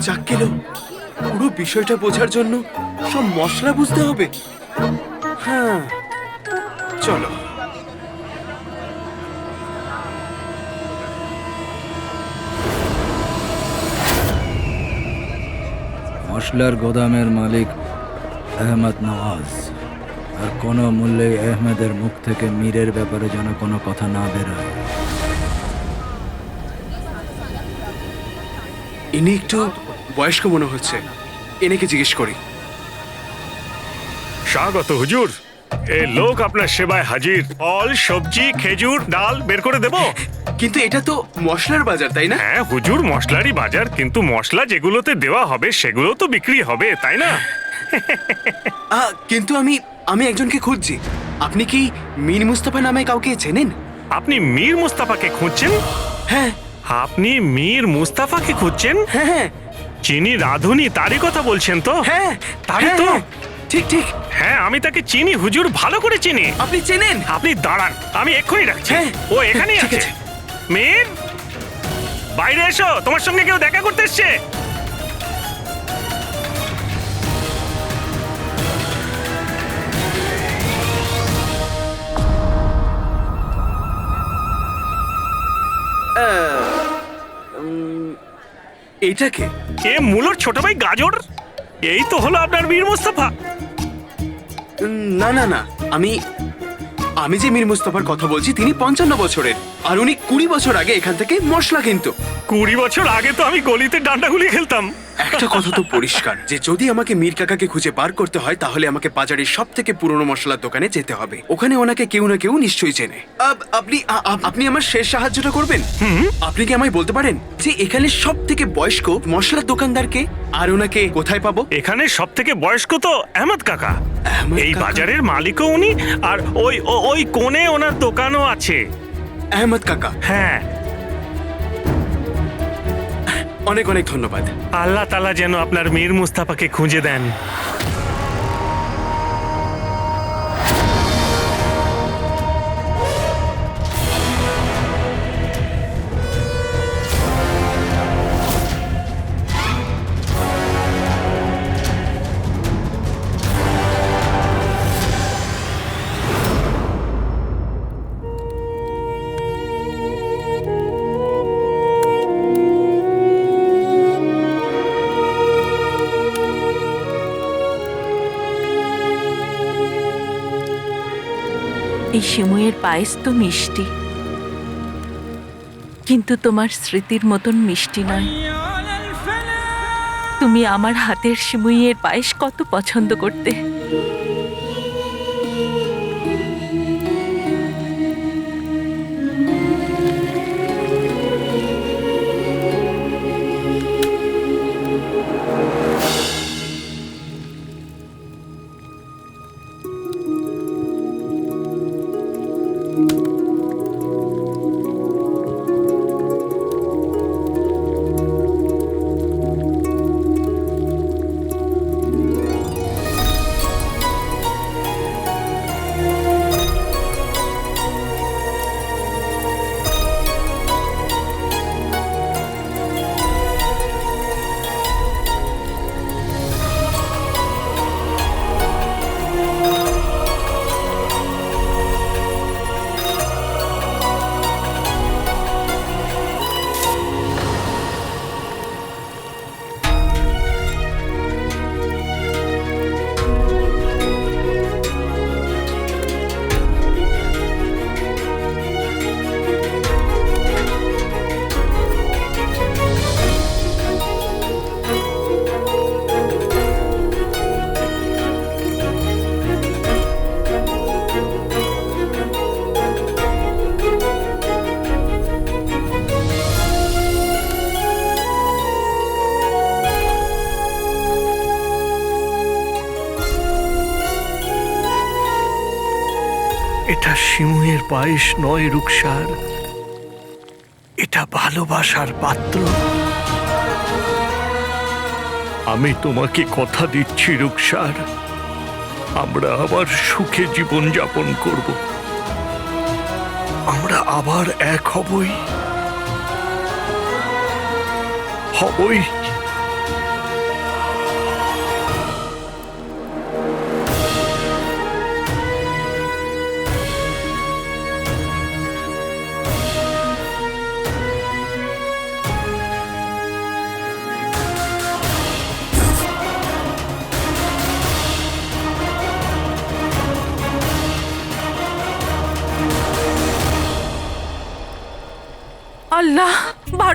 যাক গেল, পুরো বিষয়টা বোঝার জন্য সব মশলা বুঝতে হবে। হ্যাঁ, চলো। মশলার গোদামের মালিক আহমদ নওয়াজ, আর কোনো মূল্যে আহমেদের মুখ থেকে মীরের ব্যাপারে যেন কোনো কথা না বেরোয়। ইনি একটু বয়স্ক মনে হচ্ছে, এনাকে জিজ্ঞেস করি। স্বাগত হুজুর, এই লোক আপনার সেবায় হাজির। ফল, সবজি, খেজুর, ডাল বের করে দেব। কিন্তু এটা তো মশলার বাজার, তাই না? হ্যাঁ হুজুর, মশলারই বাজার, কিন্তু মশলা যেগুলোতে দেওয়া হবে সেগুলো তো বিক্রি হবে, তাই না? কিন্তু আমি একজনকে খুঁজছি। আপনি কি মীর মুস্তাফা নামে কাউকে চেনেন? আপনি মীর মুস্তাফাকে খুঁজছেন? হ্যাঁ আপনি মীর মুস্তাফাকে খুঁজছেন? হ্যাঁ হ্যাঁ চিনি রাধুনি তারই কথা বলছেন তো? হ্যাঁ, তারই তো? হ্যাঁ, ঠিক ঠিক। হ্যাঁ আমি তাকে চিনি হুজুর, ভালো করে চিনি। আপনি চেনেন? আপনি দাঁড়ান, আমি এক্ষুনি রাখছি। হ্যাঁ, ও এখানেই ঠিক আছে। আছে। মীর, বাইরে এসো, তোমার সঙ্গে কেউ দেখা করতে এসছে। এইটাকে এ মূলর ছোট ভাই গাজর। এই তো হলো আপনার মীর মুস্তাফা। না না না, আমি যে মীর মুস্তাফার কথা বলছি তিনি 55 বছরের, আর উনি 20 বছর আগে এখান থেকে মশলা কিনতো। 20 বছর আগে তো আমি গলিতে ডান্ডাগুলি খেলতাম। একটা কথা তো পরিষ্কার যে যদি আমাকে মীর কাকাকে খুঁজে বার করতে হয় তাহলে আমাকে বাজারের সব থেকে পুরনো মশলার দোকানে যেতে হবে। ওখানে ওনাকে কেউ না কেউ নিশ্চয়ই চেনে। আপনি আমার শেষ সাহায্যটা করবেন। আপনি কি আমায় বলতে পারেন যে এখানে সব থেকে বয়স্ক মশলার দোকানদারকে, আর ওনাকে কোথায় পাবো? এখানে সব থেকে বয়স্ক তো আহমদ কাকা। আহমদ এই কাকা? বাজারের মালিকও উনি, আর ওই কোণে ওনার দোকানও আছে। আহমদ কাকা, হ্যাঁ। অনেক অনেক ধন্যবাদ। আল্লাহ তাআলা যেন আপনার মীর মুস্তাফাকে খুঁজে দেন। এই সিমুইয়ের পায়েস তো মিষ্টি, কিন্তু তোমার স্মৃতির মতন মিষ্টি নয়। তুমি আমার হাতের সিমুইয়ের পায়েস কত পছন্দ করতে। এটা সিমুয়ের পায়েস নয় রুকসার, এটা ভালোবাসার পাত্র। আমি তোমাকে কথা দিচ্ছি রুকসার, আমরা আবার সুখে জীবন যাপন করব, আমরা আবার এক হবই।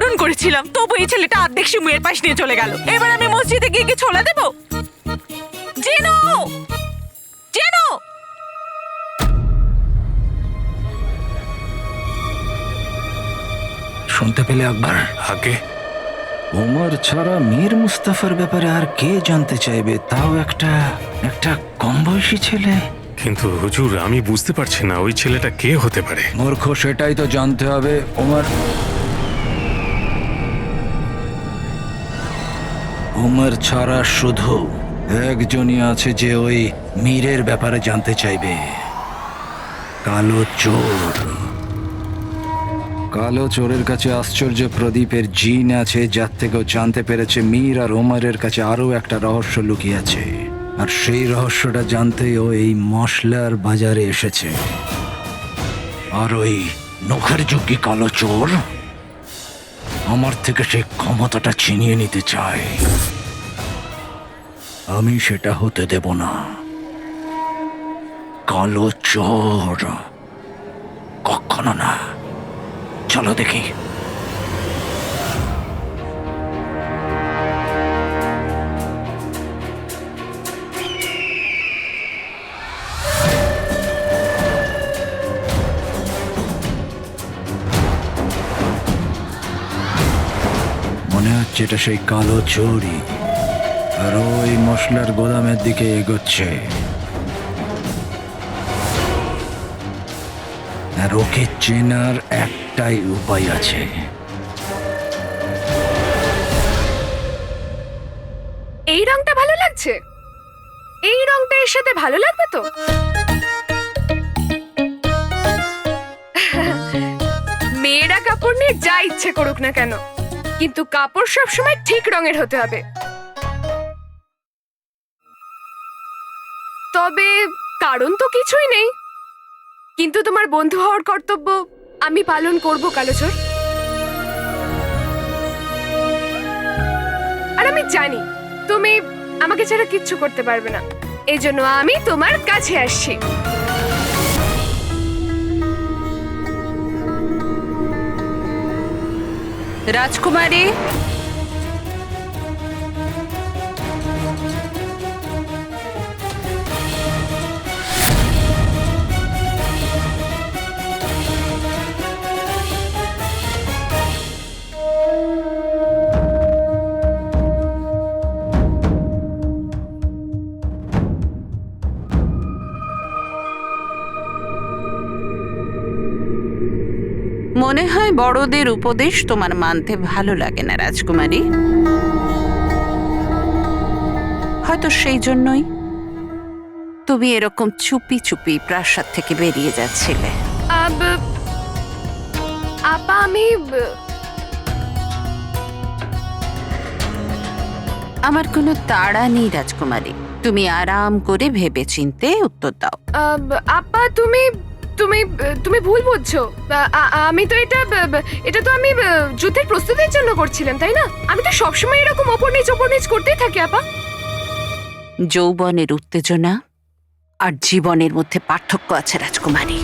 বারণ করেছিলাম, তবু এই ছেলেটা অর্ধেক সিমুইয়ের পাশ নিয়ে চলে গেল। এবার আমি মসজিদে গিয়ে কি ছোলা দেবো? জেনো, জেনো। শুনতে পেলে আকবর? আগে ওমর ছাড়া মীর মুস্তাফার ব্যাপারে আর কে জানতে চাইবে, তাও একটা একটা কম বয়সী ছেলে। কিন্তু হুজুর, আমি বুঝতে পারছি না ওই ছেলেটা কে হতে পারে। মূর্খ, সেটাই তো জানতে হবে। ওমর ছাড়া শুধু একজনই আছে যে ওই মীরের ব্যাপারে জানতে চাইবে। কালো চোর। কালো চোরের কাছে আশ্চর্য প্রদীপের জিন আছে, যার থেকেও জানতে পেরেছে মীর আর ওমরের কাছে আরো একটা রহস্য লুকিয়ে আছে। আর সেই রহস্যটা জানতেই ও এই মশলার বাজারে এসেছে। আর ওই নখের যোগ্যী কালো চোর আমার থেকে সেই ক্ষমতাটা ছিনিয়ে নিতে চায়। আমি সেটা হতে দেব না। কালো চোর কখনো না। চলো দেখি। মনে হচ্ছে এটা সেই কালো চোরই, আর ওই মশলার গোদামের দিকে এগোচ্ছে। আর ওকে চেনার একটাই উপায় আছে। এই রংটা ভালো লাগছে? এই রংটা এর সাথে ভালো লাগবে তো? মেয়েরা কাপড় নিয়ে যা ইচ্ছে করুক না কেন, কিন্তু কাপড় সবসময় ঠিক রঙের হতে হবে। তবে কারণ তো কিছুই নেই, কিন্তু তোমার বন্ধু হওয়ার কর্তব্য আমি পালন করব কালোচোর। আর আমি জানি তুমি আমাকে ছাড়া কিচ্ছু করতে পারবে না, এই জন্য আমি তোমার কাছে আসছি। রাজকুমারী, মনে হয় বড়দের উপদেশ তোমার মানতে ভালো লাগে না রাজকুমারী। হয়তো সেই জন্যই তুমি এরকম চুপি চুপি প্রাসাদ থেকে বেরিয়ে যাচ্ছিলে। আপা আমি আমার কোনো তাড়া নেই রাজকুমারী, তুমি আরাম করে ভেবে চিন্তে উত্তর দাও। আপা তুমি তুমি তুমি ভুল বুঝছো। আমি তো এটা তো আমি যুদ্ধের প্রস্তুতির জন্য করছিলাম, তাই না? আমি তো সবসময় এরকম ওপর নিচ করতেই থাকি আপা। যৌবনের উত্তেজনা আর জীবনের মধ্যে পার্থক্য আছে রাজকুমারী।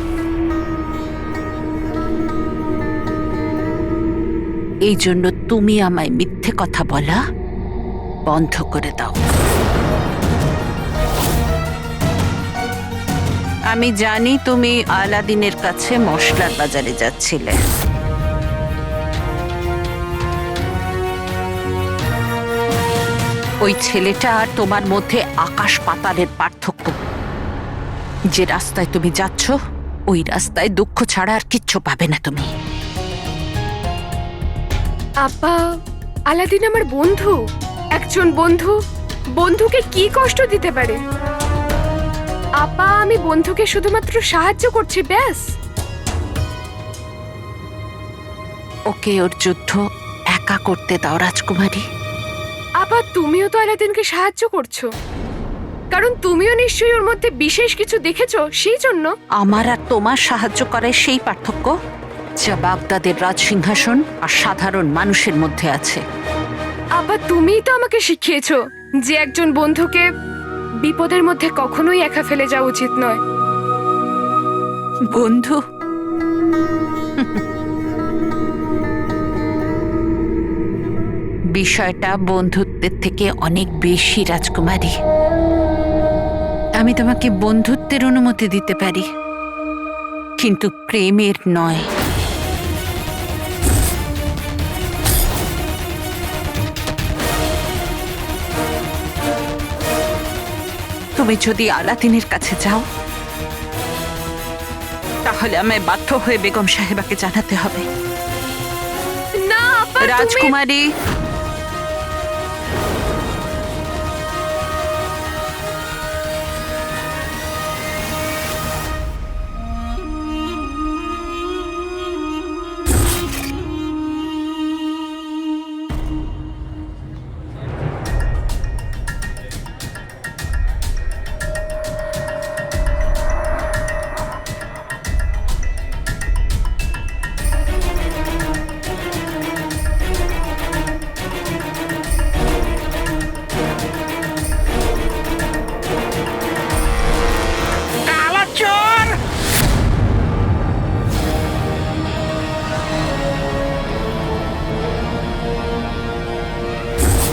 এই জন্য তুমি আমায় মিথ্যে কথা বলা বন্ধ করে দাও। আমি জানি তুমি আলাদিনের কাছে মশলার বাজারে যাচ্ছিলে। ওই ছেলেটা আর তোমার মধ্যে আকাশ পাতালের পার্থক্য। যে রাস্তায় তুমি যাচ্ছ ওই রাস্তায় দুঃখ ছাড়া আর কিচ্ছু পাবে না তুমি। আপা, আলাদিন আমার বন্ধু। একজন বন্ধুকে কি কষ্ট দিতে পারে? আপা, আমি বন্ধুকে শুধুমাত্র সাহায্য করছি, ব্যাস। ওকে ওর যুদ্ধ একা করতে দাও রাজকুমারী। আপা, তুমিও তো আলাদিনকে সাহায্য করছো, কারণ তুমিও নিশ্চয়ই ওর মধ্যে বিশেষ কিছু দেখেছো, সেই জন্য। আমার আর তোমার সাহায্য করার সেই পার্থক্য যা বাগদাদের রাজসিংহাসন আর সাধারণ মানুষের মধ্যে আছে। আপা, তুমিই তো আমাকে শিখিয়েছো যে একজন বন্ধুকে বিপদের মধ্যে কখনোই একা ফেলে যাওয়া উচিত নয়। বন্ধু? বিষয়টা বন্ধুত্বের থেকে অনেক বেশি, রাজকুমারী। আমি তোমাকে বন্ধুত্বের অনুমতি দিতে পারি, কিন্তু প্রেমের নয়। তুমি যদি আলাদিনের কাছে যাও, তাহলে আমায় বাধ্য হয়ে বেগম সাহেবাকে জানাতে হবে। না আপা, তুমি রাজকুমারী,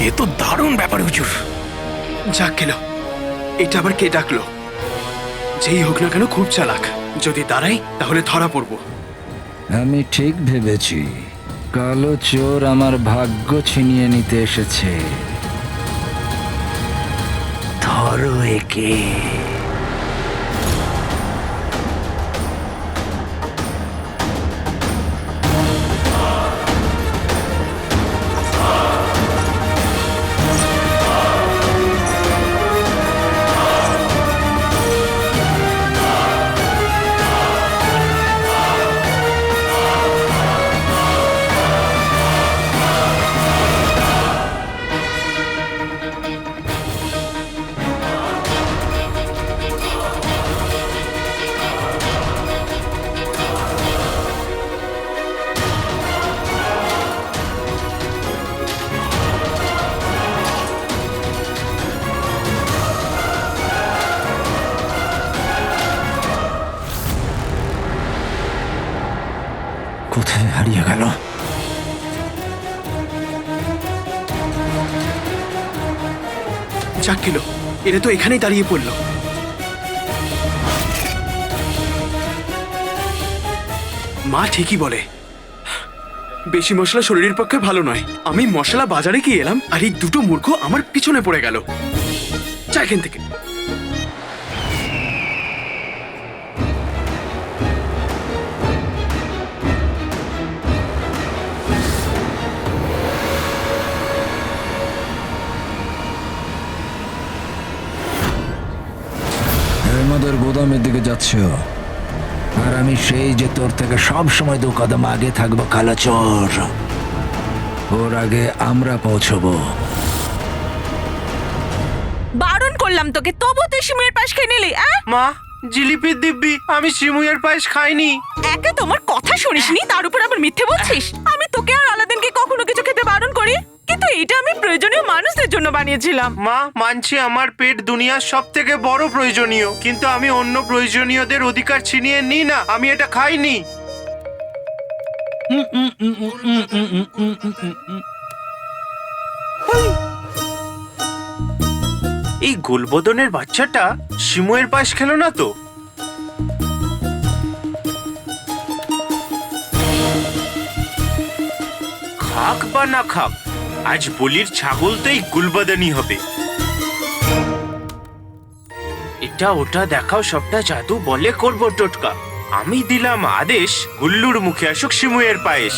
এ তো দারুণ ব্যাপার হুজুর। যাক গেল, এটা আবার কে ডাকলো? যেই হোক না কেন খুব চালাক। যদি দাঁড়াই তাহলে ধরা পড়বো। আমি ঠিক ভেবেছি কালো চোর আমার ভাগ্য ছিনিয়ে নিতে এসেছে। ধরো একে। কোথায় হারিয়ে গেল? যাক গেল, এরা তো এখানেই দাঁড়িয়ে পড়লো। মা ঠিকই বলে, বেশি মশলা শরীরের পক্ষে ভালো নয়। আমি মশলা বাজারে গিয়ে এলাম আর এই দুটো মূর্খ আমার পিছনে পড়ে গেল। যা এখান থেকে। আমাদের গোদামের দিকে যাচ্ছ, আর আমি সেই যে তোর থেকে সব সময় 2 কদম আগে থাকবো কালো চোর। ওর আগে আমরা পৌঁছবো। বারণ করলাম তোকে, তবু তুই শিমুয়ের পাশ খেয়ে নিলি। মা, জিলিপির দিব্যি, আমি শিমুয়ের পায়েস খাইনি। একে তোমার কথা শুনিসনি, তার উপর আবার মিথ্যে বলছিস। আমি তোকে আর আলাদিনকে কখনো কিছু খেতে বারণ করি, কিন্তু এটা আমি প্রয়োজনীয় মানুষদের জন্য বানিয়েছিলাম। মা, মানছি আমার পেট দুনিয়ার সব থেকে বড় প্রয়োজনীয়, কিন্তু আমি অন্য প্রয়োজনীয়দের অধিকার ছিনিয়ে নিই না। আমি এটা খাইনি। এই গুলবদনের বাচ্চাটা শিমুয়ের পায়েস খেলো না তো? খাক বা না খাক, আজ বলির ছাগলটাই গুলবদনি হবে। এটা ওটা দেখাও, সবটা জাদু বলে করবো টোটকা। আমি দিলাম আদেশ, গুল্লুর মুখে আসুক শিমুয়ের পায়েস।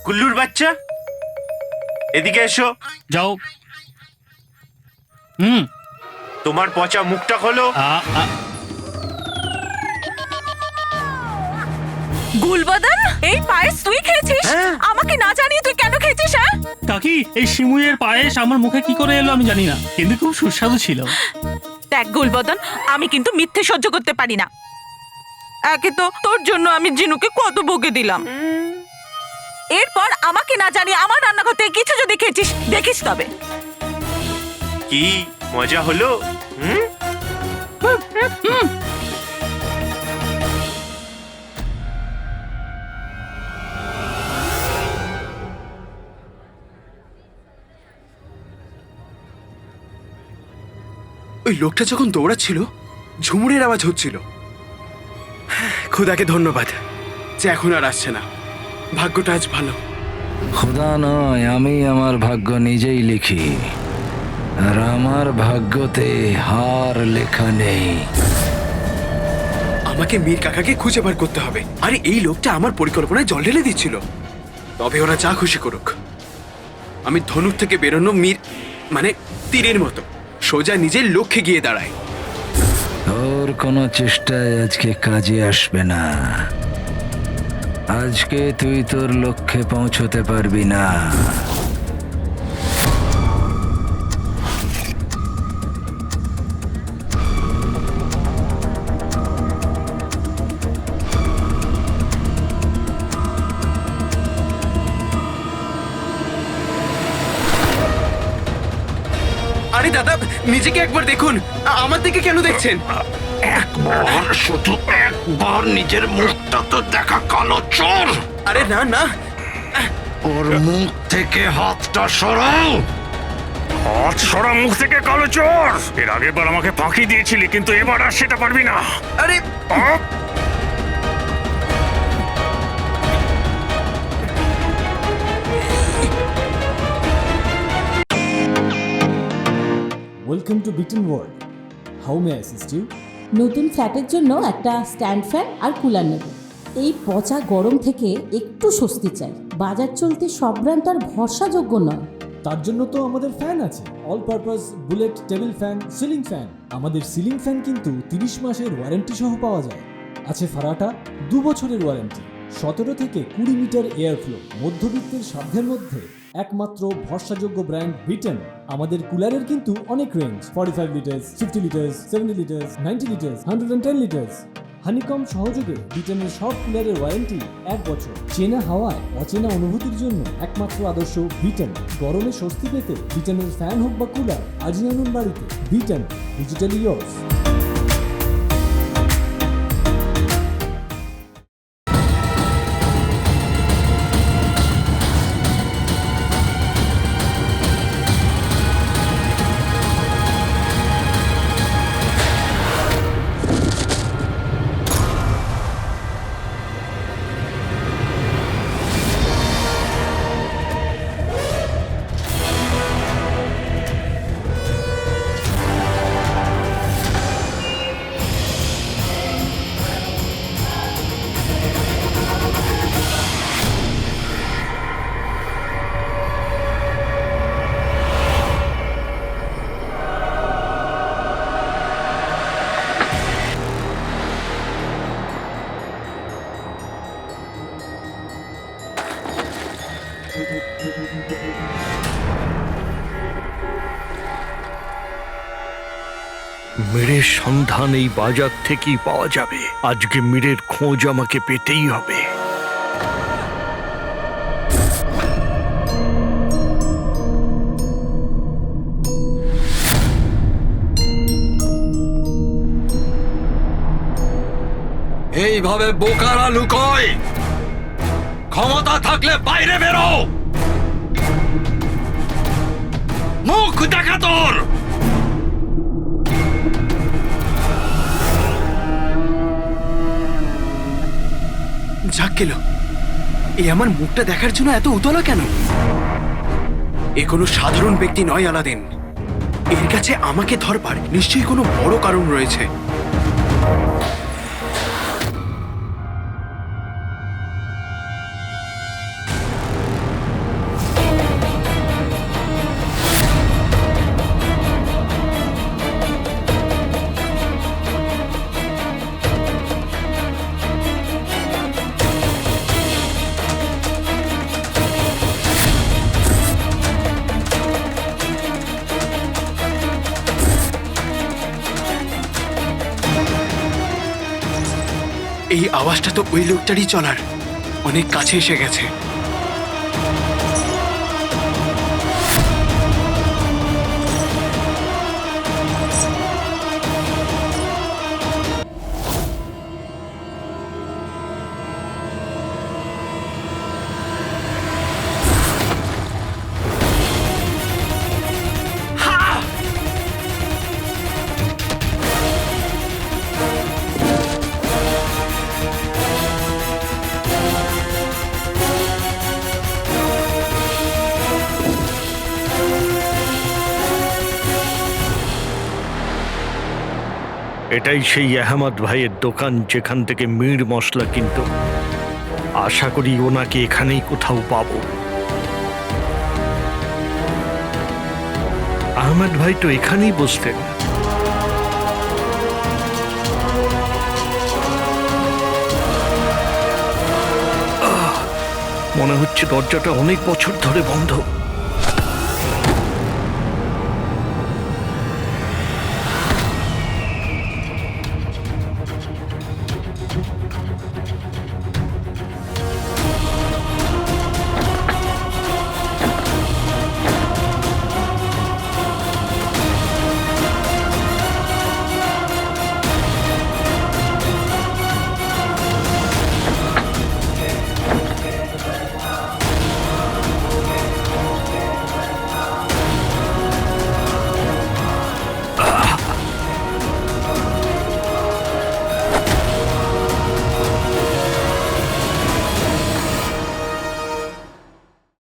গুল্লুর বাচ্চা, এদিকে এসো। যাও। তোমার পচা মুখটা খোলো। গুলবদন, এই পায়েস তুই খেয়েছিস? হ্যাঁ। আমাকে না জানিয়ে তুই কেন খেয়েছিস? কাকি, এই শিমুয়ের পায়েস আমার মুখে কি করে এলো আমি জানি না, কিন্তু খুব সুস্বাদু ছিল। দেখ গুলবদন, আমি কিন্তু মিথ্যে সহ্য করতে পারি না। একে তো তোর জন্য আমি জিনুকে কত বকে দিলাম, এরপর আমাকে না জানিয়ে আমার রান্নাঘর থেকে কিছু যদি খেয়েছিস, দেখিস তবে। কি মজা হলো? ওই লোকটা যখন দৌড়াচ্ছিল ঝুমুরের আওয়াজ হচ্ছিল। খোদাকে ধন্যবাদ যে এখন আর আসছে না। ভাগ্যটা আজ ভালো। খোদা নয়, আমি আমার ভাগ্য নিজেই লিখি, আর আমার ভাগ্যতে হার লেখা নেই। আমাকে মীর কাকাকে খুঁজে বার করতে হবে। আরে এই লোকটা আমার পরিকল্পনায় জল ঢেলে দিচ্ছিল। তবে ওরা যা খুশি করুক, আমি ধনুক থেকে বেরোনো মানে তীরের মতো সোজা নিজের লক্ষ্যে গিয়ে দাঁড়াই। তোর কোনো চেষ্টায় আজকে কাজে আসবে না। আজকে তুই তোর লক্ষ্যে পৌঁছতে পারবি না। আরে দাদা, নিজেকে একবার দেখুন। আমার দিকে কেন দেখছেন? একবার, শুধু একবার নিজের মুখটা তো দেখা, কালো চোর। আরে না না, ওর মুখ থেকে হাতটা সরাও। হাত সরা মুখ থেকে, কালো চোর! এর আগের বার আমাকে ফাঁকি দিয়েছিলি, কিন্তু এবার আর সেটা পারবি না। আরে আপ! Welcome to bitten world. How may I assist you? নতুন ফ্ল্যাটের জন্য একটা স্ট্যান্ড ফ্যান আর কুলার নেব। এই পচা গরম থেকে একটু স্বস্তি চাই। বাজার চলতে সব ব্র্যান্ড আর ভরসাযোগ্য নয়। তার জন্য তো আমাদের ফ্যান আছে, all purpose bullet table fan, ceiling fan. আমাদের সিলিং ফ্যান কিন্তু 30 মাসের ওয়ারেন্টি সহ পাওয়া যায়। আছে ফারাটা 2 বছরের ওয়ারেন্টি, 17 থেকে 20 মিটার এয়ার ফ্লো। মধ্যবিত্তের সাধ্যের মধ্যে একমাত্র ভরসাযোগ্য ব্র্যান্ড বিটেন। আমাদের কুলারের কিন্তু অনেক range, 45 litres, 50 litres, 70 litres, 90 litres, 110 litres. Honeycomb সহযোগে বিটেনের সব কুলারের ওয়ারেন্টি 1 বছর। চেনা হাওয়ায় অচেনা অনুভূতির জন্য একমাত্র আদর্শ বিটেন। গরমে স্বস্তি পেতে বিটেনের ফ্যান হোক বা কুলার, আজই আনুন বাড়িতে। Beaten, digitally years. মীরের সন্ধান এই বাজার থেকেই পাওয়া যাবে। আজকে মীরের খোঁজ আমাকে পেতেই হবে। এইভাবে বোকারা লুকোয়? ক্ষমতা থাকলে বাইরে বেরো, মুখ দেখা তোর। যাক গেল, এ আমার মুখটা দেখার জন্য এত উতলা কেন? এ কোনো সাধারণ ব্যক্তি নয় আলাদিন। এর কাছে আমাকে ধরবার নিশ্চয়ই কোনো বড় কারণ রয়েছে। এই আওয়াজটা তো ওই লোকটারই চলার। অনেক কাছে এসে গেছে। এটাই সেই আহমদ ভাইয়ের দোকান যেখান থেকে মির মশলা কিনত। আশা করি ওনাকে এখানেই কোথাও পাবো। আহমদ ভাই তো এখানেই বসতেন। মনে হচ্ছে দরজাটা অনেক বছর ধরে বন্ধ।